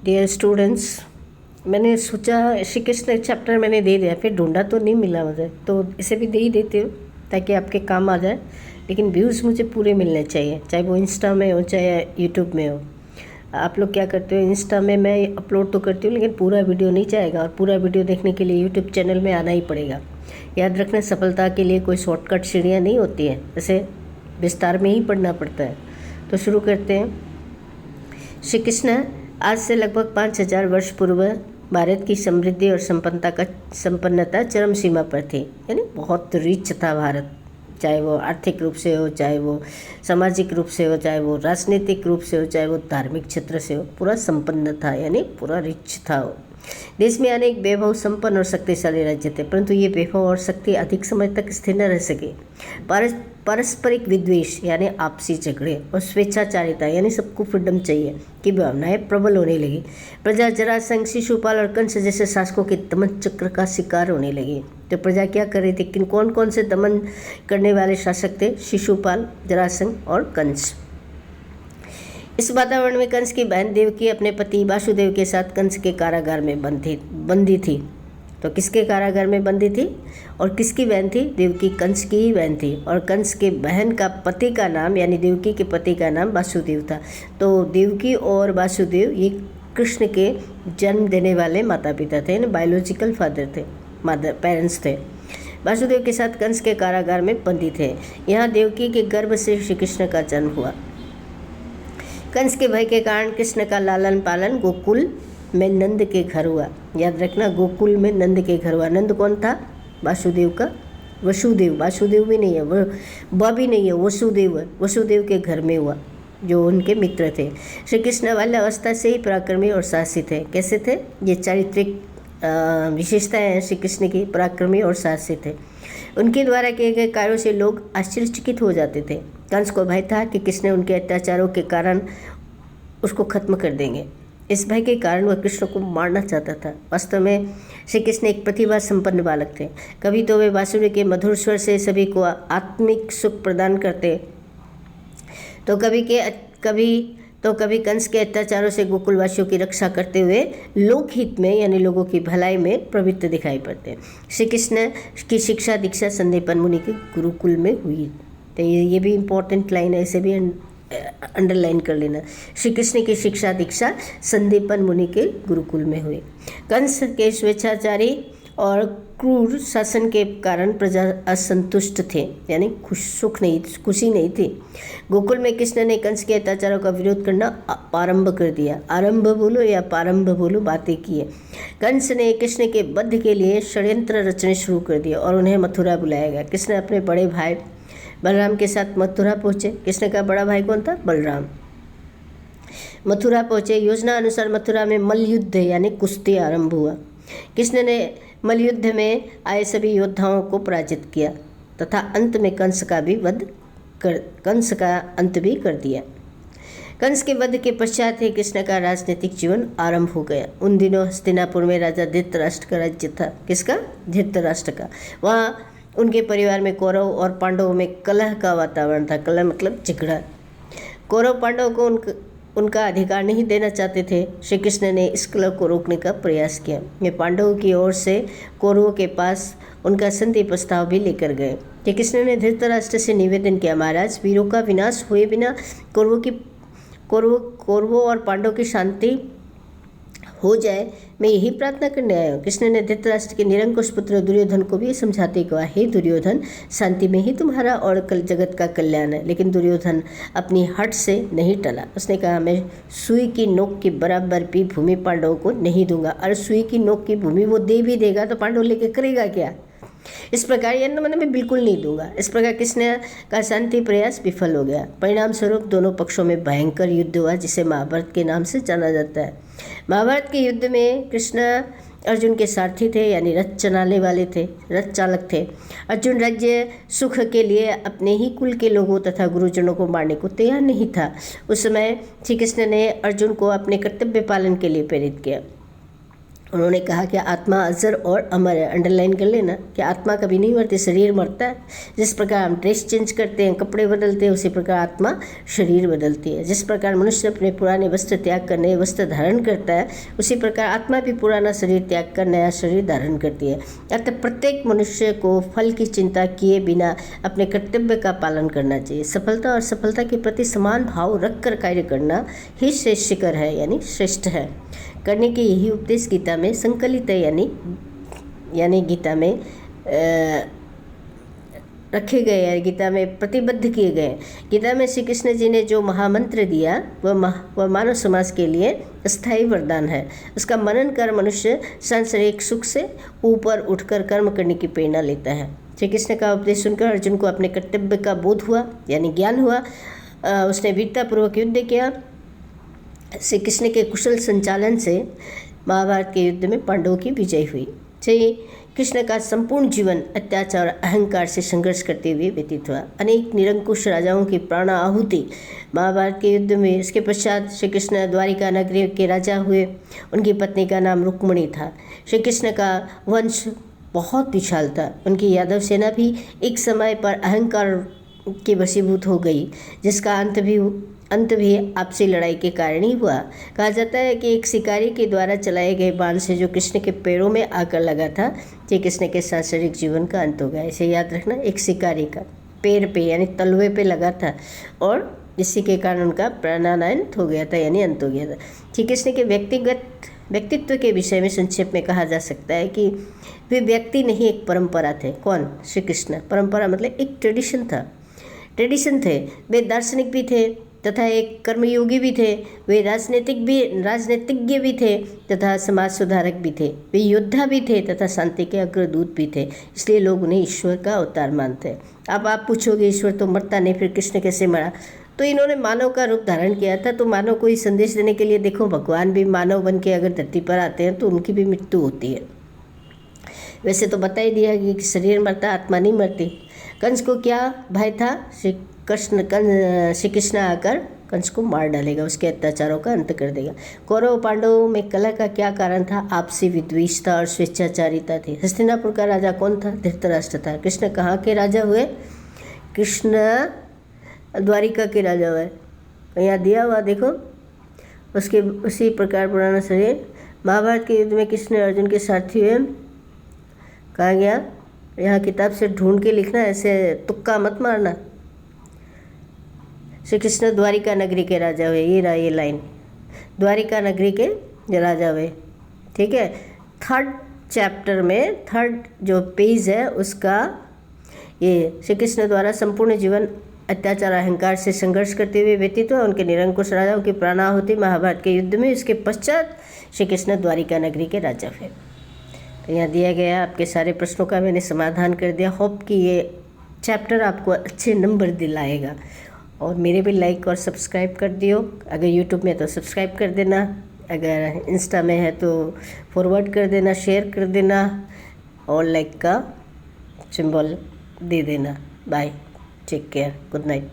Dear students, मैंने सोचा Shri Krishna chapter मैंने दे दिया, फिर ढूंढा तो नहीं मिला मुझे, तो इसे भी दे ही देती हूँ ताकि आपके काम आ जाए। लेकिन व्यूज़ मुझे पूरे मिलने चाहिए, चाहे वो इंस्टा में हो चाहे यूट्यूब में हो। आप लोग क्या करते हो, इंस्टा में मैं अपलोड तो करती हूँ लेकिन पूरा वीडियो नहीं जाएगा, और पूरा वीडियो देखने के लिए यूट्यूब चैनल में आना ही पड़ेगा। याद रखना, सफलता के लिए कोई शॉर्टकट सीढ़ियाँ नहीं होती हैं, इसे विस्तार में ही पढ़ना पड़ता है। तो शुरू करते हैं। श्री कृष्ण आज से लगभग 5000 वर्ष पूर्व भारत की समृद्धि और संपन्नता चरम सीमा पर थी। यानी बहुत रिच था भारत, चाहे वो आर्थिक रूप से हो, चाहे वो सामाजिक रूप से हो, चाहे वो राजनीतिक रूप से हो, चाहे वो धार्मिक क्षेत्र से हो, पूरा संपन्न था, यानी पूरा रिच था वो। देश में अनेक वैभव, संपन्न और शक्तिशाली राज्य थे, परंतु ये वैभव और शक्ति अधिक समय तक स्थिर न रह सके। पारस्परिक विद्वेष यानी आपसी झगड़े और स्वेच्छाचारिता यानी सबको फ्रीडम चाहिए की भावनाएं प्रबल होने लगी। प्रजा जरासंध, शिशुपाल और कंस जैसे शासकों के दमन चक्र का शिकार होने लगी। तो प्रजा क्या कर रही थी, किन कौन कौन से दमन करने वाले शासक थे? शिशुपाल, जरासंध और कंस। इस वातावरण में कंस की बहन देवकी अपने पति वासुदेव के साथ कंस के कारागार में बंदी थी। तो किसके कारागार में बंदी थी और किसकी बहन थी? देवकी कंस की ही बहन थी, और कंस के बहन का पति का नाम यानी देवकी के पति का नाम वासुदेव था। तो देवकी और वासुदेव ये कृष्ण के जन्म देने वाले माता पिता थे, यानी बायोलॉजिकल फादर थे, पेरेंट्स थे। वासुदेव के साथ कंस के कारागार में बंदी थे। यहाँ देवकी के गर्भ से श्री कृष्ण का जन्म हुआ। कंस के भय के कारण कृष्ण का लालन पालन गोकुल में नंद के घर हुआ। याद रखना, गोकुल में नंद के घर हुआ। नंद कौन था? वासुदेव का वसुदेव, वासुदेव भी नहीं है, वह भी नहीं है, वसुदेव है। वसुदेव के घर में हुआ, जो उनके मित्र थे। श्री कृष्ण बाल्य अवस्था से ही पराक्रमी और साहसी थे। कैसे थे? ये चारित्रिक विशेषताएं हैं श्री कृष्ण की, पराक्रमी और साहसी थे। उनके द्वारा किए गए कार्यों से लोग आश्चर्यचकित हो जाते थे। कंस को भय था कि कृष्ण उनके अत्याचारों के कारण उसको खत्म कर देंगे। इस भय के कारण वह कृष्ण को मारना चाहता था। वास्तव में श्री कृष्ण एक प्रतिभा संपन्न बालक थे। कभी तो वे बांसुरी के मधुर स्वर से सभी को आत्मिक सुख प्रदान करते, तो कभी कंस के अत्याचारों से गोकुलवासियों की रक्षा करते हुए लोकहित में यानी लोगों की भलाई में प्रवृत्त दिखाई पड़ते। श्री कृष्ण की शिक्षा दीक्षा संदीपन मुनि के गुरुकुल में हुई। तो ये भी इम्पोर्टेंट लाइन है, इसे भी अंडरलाइन कर लेना। श्री कृष्ण की शिक्षा दीक्षा संदीपन मुनि के गुरुकुल में हुई। कंस के स्वेच्छाचारी और क्रूर शासन के कारण प्रजा असंतुष्ट थे, यानी खुशी नहीं थी। गोकुल में कृष्ण ने कंस के अत्याचारों का विरोध करना आरंभ कर दिया। आरंभ बोलो या प्रारंभ बोलो, बातें की है। कंस ने कृष्ण के वध के लिए षड्यंत्र रचने शुरू कर दिए और उन्हें मथुरा बुलाया गया। कृष्ण अपने बड़े भाई बलराम के साथ मथुरा पहुँचे। कृष्ण का बड़ा भाई कौन था? बलराम। मथुरा पहुँचे। योजना अनुसार मथुरा में मल्लयुद्ध यानी कुश्ती आरंभ हुआ। कृष्ण ने मल्लयुद्ध में आए सभी योद्धाओं को पराजित किया तथा अंत में कंस का अंत भी कर दिया। कंस के वध के पश्चात ही कृष्ण का राजनीतिक जीवन आरंभ हो गया। उन दिनों हस्तिनापुर में राजा धृतराष्ट्र का राज्य था। किसका? धृतराष्ट्र का। वहाँ उनके परिवार में कौरव और पांडवों में कलह का वातावरण था। कलह मतलब झगड़ा। कौरव पांडव को उनका अधिकार नहीं देना चाहते थे। श्री कृष्ण ने इस कलह को रोकने का प्रयास किया। ये पांडवों की ओर से कौरवों के पास उनका संधि प्रस्ताव भी लेकर गए। श्री कृष्ण ने धृतराष्ट्र से निवेदन किया, महाराज, वीरों का विनाश हुए बिना कौरवों और पांडवों की शांति हो जाए, मैं यही प्रार्थना करने आया हूँ। कृष्ण ने धृतराष्ट्र के निरंकुश पुत्र दुर्योधन को भी समझाते कहा, हे दुर्योधन, शांति में ही तुम्हारा और जगत का कल्याण है। लेकिन दुर्योधन अपनी हट से नहीं टला। उसने कहा, मैं सुई की नोक के बराबर भी भूमि पांडवों को नहीं दूंगा। और सुई की नोक की भूमि वो दे भी देगा तो पांडव लेके करेगा क्या? इस प्रकार यह मतलब मैं बिल्कुल नहीं दूंगा। इस प्रकार कृष्ण का शांति प्रयास विफल हो गया। परिणाम स्वरूप दोनों पक्षों में भयंकर युद्ध हुआ, जिसे महाभारत के नाम से जाना जाता है। महाभारत के युद्ध में कृष्ण अर्जुन के सारथी थे, यानी रथ चलाने वाले थे, रथ चालक थे। अर्जुन राज्य सुख के लिए अपने ही कुल के लोगों तथा गुरुजनों को मारने को तैयार नहीं था। उस समय श्री कृष्ण ने अर्जुन को अपने कर्तव्य पालन के लिए प्रेरित किया। उन्होंने कहा कि आत्मा अजर और अमर है। अंडरलाइन कर लेना कि आत्मा कभी नहीं मरती, शरीर मरता है। जिस प्रकार हम ड्रेस चेंज करते हैं, कपड़े बदलते हैं, उसी प्रकार आत्मा शरीर बदलती है। जिस प्रकार मनुष्य अपने पुराने वस्त्र त्याग कर नए वस्त्र धारण करता है, उसी प्रकार आत्मा भी पुराना शरीर त्याग कर नया शरीर धारण करती है। अतः प्रत्येक मनुष्य को फल की चिंता किए बिना अपने कर्तव्य का पालन करना चाहिए। सफलता और सफलता के प्रति समान भाव रखकर कार्य करना ही श्रेष्ठ शिखर है, यानी श्रेष्ठ है। करने के यही उपदेश गीता में संकलित है, यानी गीता में रखे गए हैं, गीता में प्रतिबद्ध किए गए। गीता में श्री कृष्ण जी ने जो महामंत्र दिया वह मानव समाज के लिए स्थायी वरदान है। उसका मनन कर मनुष्य सांसारिक सुख से ऊपर उठकर कर्म करने की प्रेरणा लेता है। श्री कृष्ण का उपदेश सुनकर अर्जुन को अपने कर्तव्य का बोध हुआ, यानी ज्ञान हुआ। उसने वीरतापूर्वक युद्ध किया। श्री कृष्ण के कुशल संचालन से महाभारत के युद्ध में पांडवों की विजय हुई। श्री कृष्ण का संपूर्ण जीवन अत्याचार और अहंकार से संघर्ष करते हुए व्यतीत हुआ। अनेक निरंकुश राजाओं की प्राण आहुति महाभारत के युद्ध में। इसके पश्चात श्री कृष्ण द्वारिका नगरी के राजा हुए। उनकी पत्नी का नाम रुक्मिणी था। श्री कृष्ण का वंश बहुत विशाल था। उनकी यादव सेना भी एक समय पर अहंकार की वशीभूत हो गई, जिसका अंत भी आपसी लड़ाई के कारण ही हुआ। कहा जाता है कि एक शिकारी के द्वारा चलाए गए बाण से जो कृष्ण के पैरों में आकर लगा था, कि कृष्ण के सांसारिक जीवन का अंत हो गया। इसे याद रखना, एक शिकारी का पैर पे यानी तलवे पे लगा था और इसी के कारण उनका प्राणांत हो गया था, यानी अंत हो गया था। श्री कृष्ण के व्यक्तित्व के विषय में संक्षेप में कहा जा सकता है कि वे व्यक्ति नहीं, एक परंपरा थे। कौन? श्री कृष्ण। परंपरा मतलब एक ट्रेडिशन थे। वे दार्शनिक भी थे तथा एक कर्मयोगी भी थे। वे राजनीतिज्ञ भी थे तथा समाज सुधारक भी थे। वे योद्धा भी थे तथा शांति के अग्रदूत भी थे। इसलिए लोग उन्हें ईश्वर का अवतार मानते। अब आप पूछोगे ईश्वर तो मरता नहीं, फिर कृष्ण कैसे मरा? तो इन्होंने मानव का रूप धारण किया था, तो मानव को ही संदेश देने के लिए। देखो, भगवान भी मानव बन के अगर धरती पर आते हैं तो उनकी भी मृत्यु होती है। वैसे तो बता ही दिया कि शरीर मरता, आत्मा नहीं मरती। कंस को क्या भय था? श्री कृष्ण आकर कंस को मार डालेगा, उसके अत्याचारों का अंत कर देगा। कौरव पांडवों में कलह का क्या कारण था? आपसी विद्वेषता और स्वेच्छाचारिता थी। हस्तिनापुर का राजा कौन था? धृतराष्ट्र था। कृष्ण कहाँ के राजा हुए? कृष्ण द्वारिका के राजा हुए। यहाँ दिया हुआ देखो, उसी प्रकार पुराना शरीर। महाभारत के युद्ध में कृष्ण अर्जुन के सारथी हुए। कहाँ गया? यहाँ किताब से ढूंढ के लिखना, ऐसे तुक्का मत मारना। श्री कृष्ण द्वारिका नगरी के राजा हुए। ये रहा ये लाइन, द्वारिका नगरी के राजा हुए। ठीक है, 3rd चैप्टर में 3rd जो पेज है उसका ये श्री कृष्ण द्वारा संपूर्ण जीवन अत्याचार अहंकार से संघर्ष करते हुए व्यतीत हुआ। उनके निरंकुश राजाओं की प्राणाहुति महाभारत के युद्ध में। इसके पश्चात श्री कृष्ण द्वारिका नगरी के राजा हुए। तो यहाँ दिया गया आपके सारे प्रश्नों का मैंने समाधान कर दिया। होप कि ये चैप्टर आपको अच्छे नंबर दिलाएगा। और मेरे भी लाइक और सब्सक्राइब कर दियो। अगर यूट्यूब में तो सब्सक्राइब कर देना, अगर इंस्टा में है तो फॉरवर्ड कर देना, शेयर कर देना और लाइक का सिंबल दे देना। Bye, take care, good night.